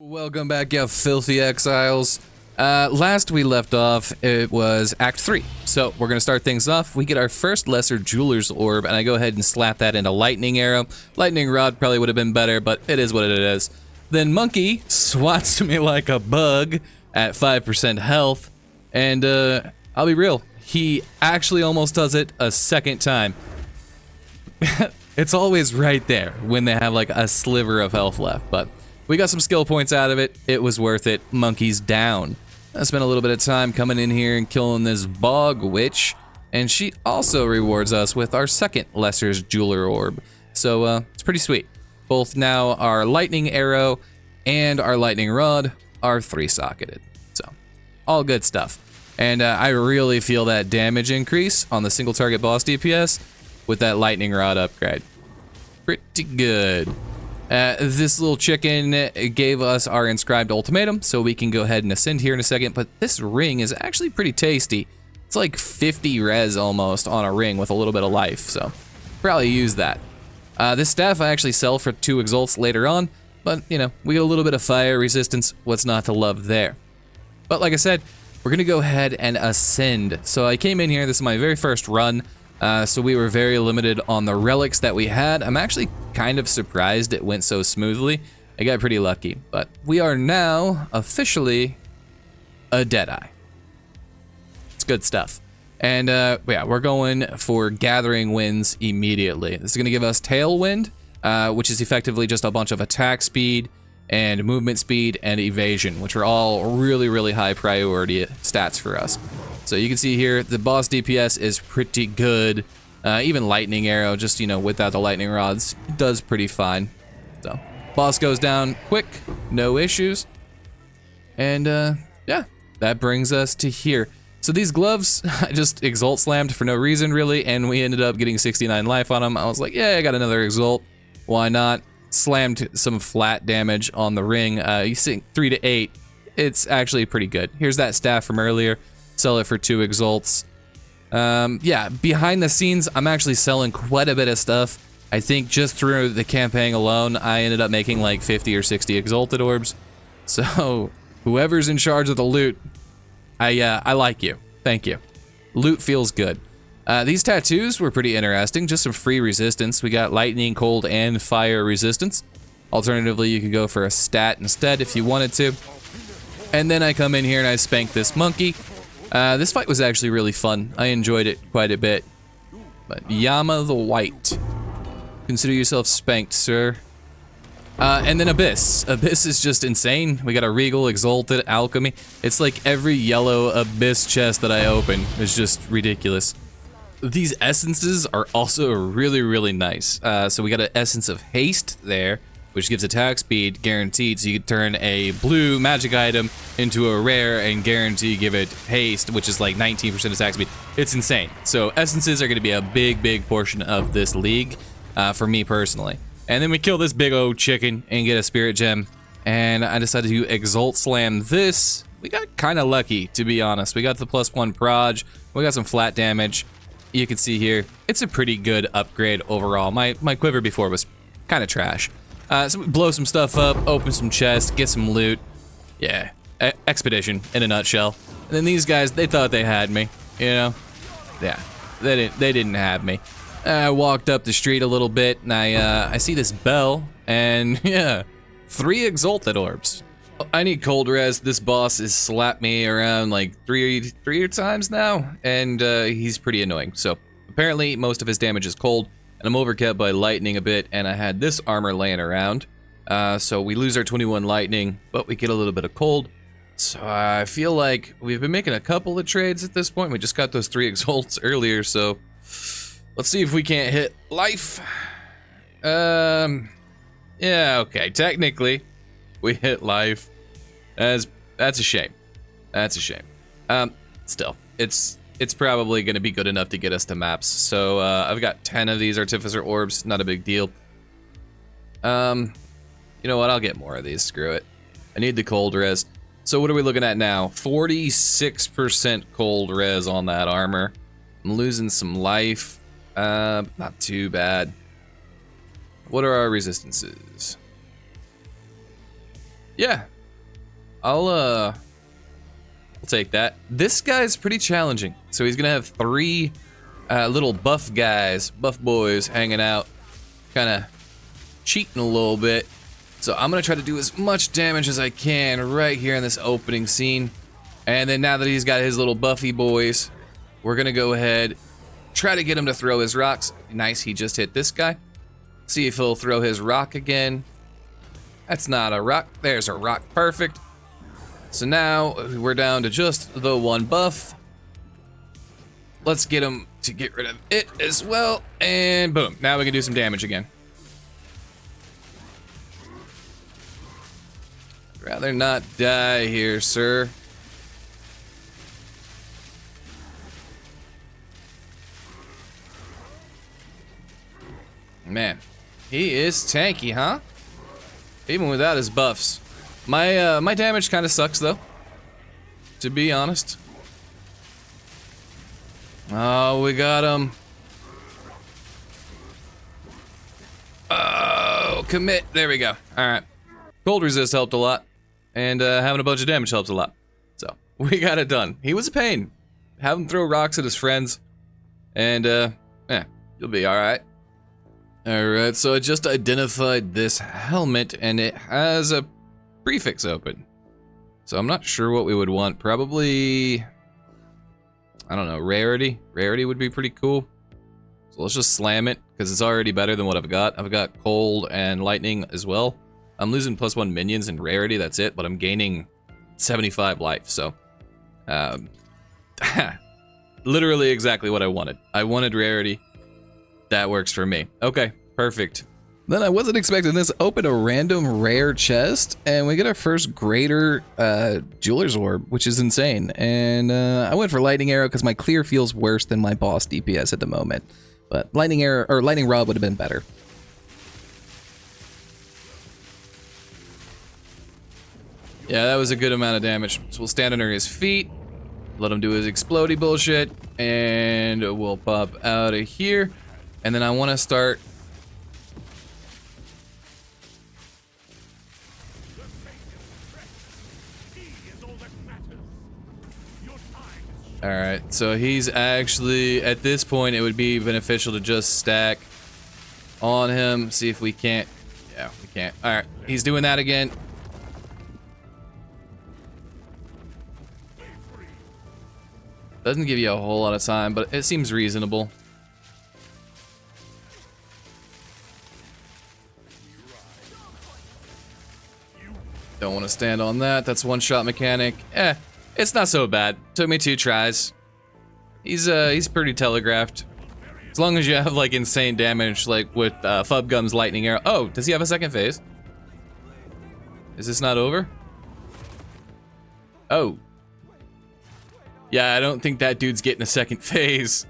Welcome back, you filthy exiles. Last we left off, it was Act 3. So we're going to start things off. We get our first Lesser Jeweler's Orb, and I go ahead and slap that into Lightning Arrow. Lightning Rod probably would have been better, but it is what it is. Then Monkey swats to me like a bug at 5% health, and I'll be real, he actually almost does it a second time. It's always right there when they have like a sliver of health left, but we got some skill points out of it. It was worth it. Monkey's down. I spent a little bit of time coming in here and killing this Bog Witch, and she also rewards us with our second Lesser's Jeweler Orb. So it's pretty sweet. Both now our Lightning Arrow and our Lightning Rod are 3-socketed. So all good stuff. And I really feel that damage increase on the single target boss DPS with that Lightning Rod upgrade. Pretty good. This little chicken gave us our inscribed ultimatum, so we can go ahead and ascend here in a second, but this ring is actually pretty tasty. It's like 50 res almost on a ring with a little bit of life, so probably use that. This staff I actually sell for 2 exalts later on, but you know, we get a little bit of fire resistance, what's not to love there. But like I said, we're gonna go ahead and ascend. So I came in here, this is my very first run, so we were very limited on the relics that we had. I'm actually kind of surprised it went so smoothly. I got pretty lucky, but we are now officially a Deadeye. It's good stuff. And yeah, we're going for Gathering Winds immediately. This is gonna give us Tailwind, which is effectively just a bunch of attack speed and movement speed and evasion, which are all really, really high priority stats for us. So you can see here, the boss DPS is pretty good. Even Lightning Arrow, just, you know, without the Lightning Rods, does pretty fine. So, boss goes down quick, no issues. And, yeah, that brings us to here. So these gloves, I just Exalt slammed for no reason, really, and we ended up getting 69 life on them. I was like, yeah, I got another Exalt. Why not? Slammed some flat damage on the ring. You see 3 to 8. It's actually pretty good. Here's that staff from earlier. Sell it for 2 exalts. Yeah, behind the scenes, I'm actually selling quite a bit of stuff. I think just through the campaign alone, I ended up making like 50 or 60 exalted orbs. So whoever's in charge of the loot, I like you. Thank you. Loot feels good. These tattoos were pretty interesting. Just some free resistance. We got lightning, cold, and fire resistance. Alternatively, you could go for a stat instead if you wanted to. And then I come in here and I spank this monkey. This fight was actually really fun. I enjoyed it quite a bit. But Yama the White. Consider yourself spanked, sir. And then Abyss. Abyss is just insane. We got a Regal, Exalted, Alchemy. It's like every yellow Abyss chest that I open is just ridiculous. These essences are also really, really nice. So we got an Essence of Haste there, which gives attack speed guaranteed, so you can turn a blue magic item into a rare and guarantee give it haste, which is like 19% attack speed. It's insane. So essences are going to be a big, big portion of this league for me personally. And then we kill this big old chicken and get a spirit gem, and I decided to Exalt Slam this. We got kind of lucky, to be honest. We got the +1 proj, we got some flat damage. You can see here, it's a pretty good upgrade overall. My quiver before was kind of trash. So we blow some stuff up, open some chests, get some loot. Yeah, expedition in a nutshell. And then these guys, they thought they had me, you know? Yeah, they didn't have me. I walked up the street a little bit, and I see this bell, and yeah, 3 exalted orbs. I need cold res. This boss has slapped me around like three times now, and he's pretty annoying. So apparently most of his damage is cold. And I'm overkept by lightning a bit, and I had this armor laying around. So we lose our 21 lightning, but we get a little bit of cold. So I feel like we've been making a couple of trades at this point. We just got those 3 exalts earlier, so let's see if we can't hit life. Yeah, okay, technically we hit life. That's a shame. That's a shame. Still, it's probably going to be good enough to get us to maps. So I've got 10 of these Artificer Orbs, not a big deal. You know what, I'll get more of these, screw it. I need the cold res. So what are we looking at now? 46% cold res on that armor. I'm losing some life. Not too bad. What are our resistances? Yeah. I'll take that. This guy's pretty challenging. So he's gonna have 3 little buff guys, buff boys hanging out, kind of cheating a little bit. So I'm gonna try to do as much damage as I can right here in this opening scene. And then now that he's got his little buffy boys, we're gonna go ahead, try to get him to throw his rocks. Nice, he just hit this guy. See if he'll throw his rock again. That's not a rock, there's a rock, perfect. So now we're down to just the 1 buff. Let's get him to get rid of it as well, and boom, now we can do some damage again. Rather not die here, sir. Man, he is tanky, huh? Even without his buffs. My damage kind of sucks though, to be honest. Oh, we got him. Oh, commit. There we go. All right. Cold resist helped a lot, and having a bunch of damage helps a lot. So we got it done. He was a pain. Have him throw rocks at his friends, and yeah, you'll be all right. All right. So I just identified this helmet, and it has a prefix open. So I'm not sure what we would want. Probably, I don't know, rarity. Rarity would be pretty cool. So let's just slam it, because it's already better than what I've got. I've got cold and lightning as well. I'm losing +1 minions in rarity, that's it, but I'm gaining 75 life, so... literally exactly what I wanted. I wanted rarity. That works for me. Okay, perfect. Then I wasn't expecting this. Open a random rare chest, and we get our first greater jeweler's orb, which is insane. And I went for lightning arrow because my clear feels worse than my boss DPS at the moment. But lightning arrow or lightning rod would have been better. Yeah, that was a good amount of damage. So we'll stand under his feet, let him do his explodey bullshit, and we'll pop out of here. And then I want to start. All right, so he's actually, at this point, it would be beneficial to just stack on him, see if we can't. Yeah, we can't. All right, he's doing that again. Doesn't give you a whole lot of time, but it seems reasonable. Don't want to stand on that. That's one-shot mechanic. It's not so bad. Took me 2 tries. He's pretty telegraphed. As long as you have like insane damage, like with Fubgum's lightning arrow. Oh, does he have a second phase? Is this not over? Oh. Yeah, I don't think that dude's getting a second phase.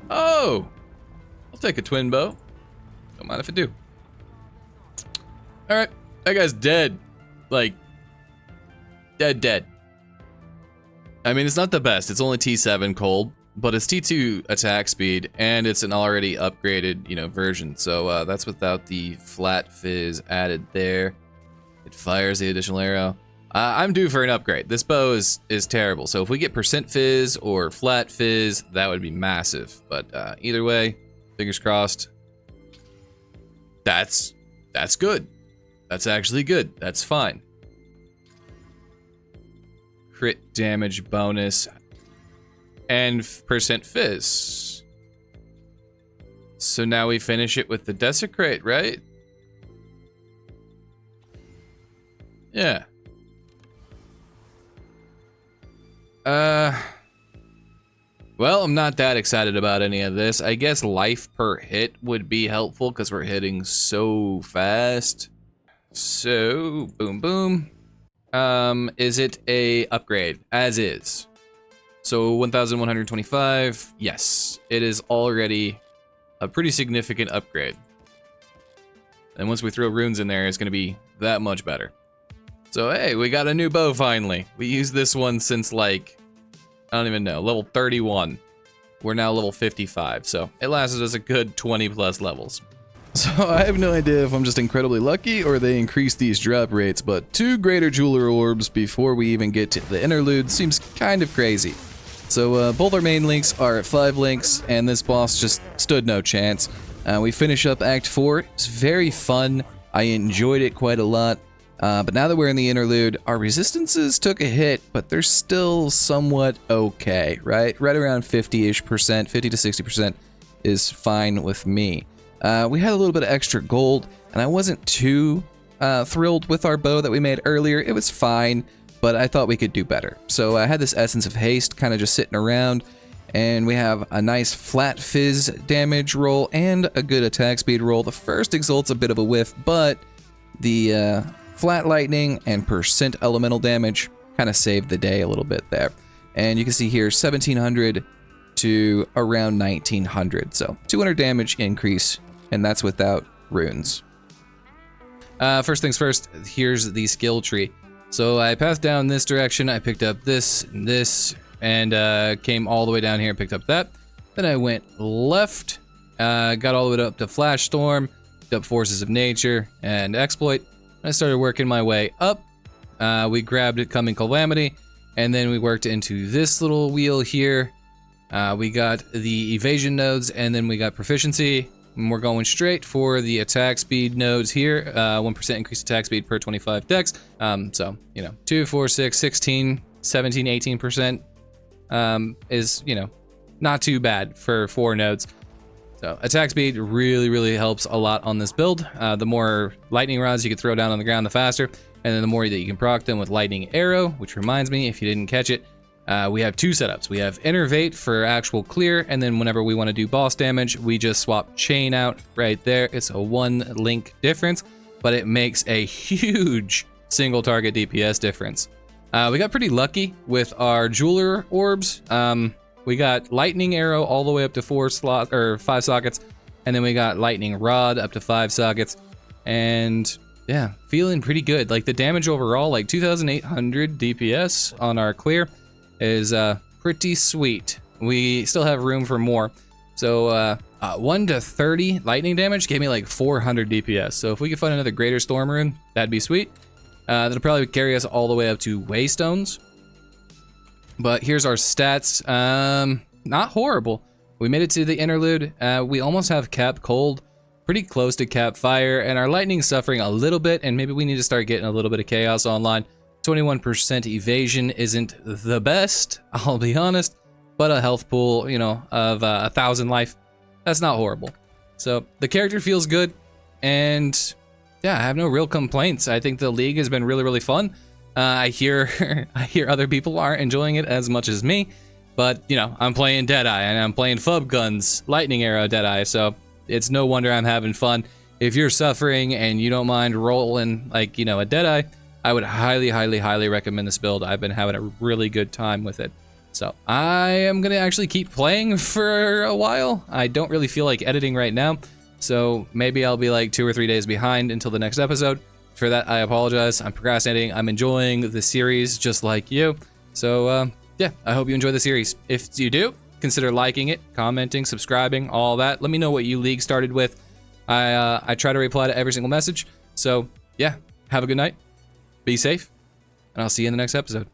Oh! I'll take a twin bow. Don't mind if I do. Alright, that guy's dead. Like, dead. I mean, it's not the best. It's only T7 cold, but it's T2 attack speed, and it's an already upgraded, version. So that's without the flat fizz added there. It fires the additional arrow. I'm due for an upgrade. This bow is terrible. So if we get percent fizz or flat fizz, that would be massive. But either way, fingers crossed. That's good. That's actually good. That's fine. Crit damage bonus and percent fizz. So now we finish it with the desecrate, right? Yeah. Well, I'm not that excited about any of this. I guess life per hit would be helpful because we're hitting so fast. So, boom, boom. Is it a upgrade? As is. So 1,125. Yes, it is already a pretty significant upgrade. And once we throw runes in there, it's going to be that much better. So hey, we got a new bow finally. We used this one since like, I don't even know, level 31. We're now level 55, so it lasted us a good 20 plus levels. So I have no idea if I'm just incredibly lucky or they increase these drop rates, but 2 greater jeweler orbs before we even get to the interlude seems kind of crazy. So both our main links are at 5 links, and this boss just stood no chance. We finish up Act 4. It's very fun. I enjoyed it quite a lot. But now that we're in the interlude, our resistances took a hit, but they're still somewhat okay, right? Right around 50-ish%, 50 to 60% is fine with me. We had a little bit of extra gold, and I wasn't too thrilled with our bow that we made earlier. It was fine, but I thought we could do better. So I had this Essence of Haste kind of just sitting around, and we have a nice flat fizz damage roll and a good attack speed roll. The first exalt's a bit of a whiff, but the flat lightning and percent elemental damage kind of saved the day a little bit there. And you can see here 1700 to around 1900, so 200 damage increase, and that's without runes. First things first, here's the skill tree. So I passed down this direction, I picked up this, and came all the way down here and picked up that. Then I went left, got all the way up to Flash Storm, picked up Forces of Nature and Exploit. I started working my way up. We grabbed Coming Calamity, and then we worked into this little wheel here. We got the evasion nodes, and then we got proficiency. And we're going straight for the attack speed nodes here. 1% increased attack speed per 25 dex. So, 2, 4, 6, 16, 17, 18% is, not too bad for 4 nodes. So attack speed really helps a lot on this build. The more lightning rods you can throw down on the ground, the faster. And then the more that you can proc them with lightning arrow, which reminds me, if you didn't catch it, we have 2 setups. We have Innervate for actual clear, and then whenever we want to do boss damage, we just swap chain out right there. It's a 1 link difference, but it makes a huge single target DPS difference. We got pretty lucky with our jeweler orbs. We got lightning arrow all the way up to 5 sockets, and then we got lightning rod up to 5 sockets, and yeah, feeling pretty good. Like the damage overall, like 2,800 DPS on our clear is pretty sweet. We still have room for more. So 1 to 30 lightning damage gave me like 400 DPS. So if we could find another greater storm rune, that'd be sweet. That'll probably carry us all the way up to Waystones. But here's our stats. Not horrible. We made it to the interlude. We almost have cap cold, pretty close to cap fire, and our lightning's suffering a little bit, and maybe we need to start getting a little bit of chaos online. 21% evasion isn't the best, I'll be honest, but a health pool, of 1,000 life, that's not horrible. So the character feels good, and yeah, I have no real complaints. I think the league has been really fun. I hear other people aren't enjoying it as much as me, but I'm playing Deadeye and I'm playing Fub Guns, Lightning Arrow Deadeye, so it's no wonder I'm having fun. If you're suffering and you don't mind rolling like a Deadeye, I would highly recommend this build. I've been having a really good time with it. So I am gonna actually keep playing for a while. I don't really feel like editing right now, so maybe I'll be like 2 or 3 days behind until the next episode. For that, I apologize. I'm procrastinating. I'm enjoying the series just like you. So yeah, I hope you enjoy the series. If you do, consider liking it, commenting, subscribing, all that. Let me know what you league started with. I try to reply to every single message. So yeah, have a good night. Be safe, and I'll see you in the next episode.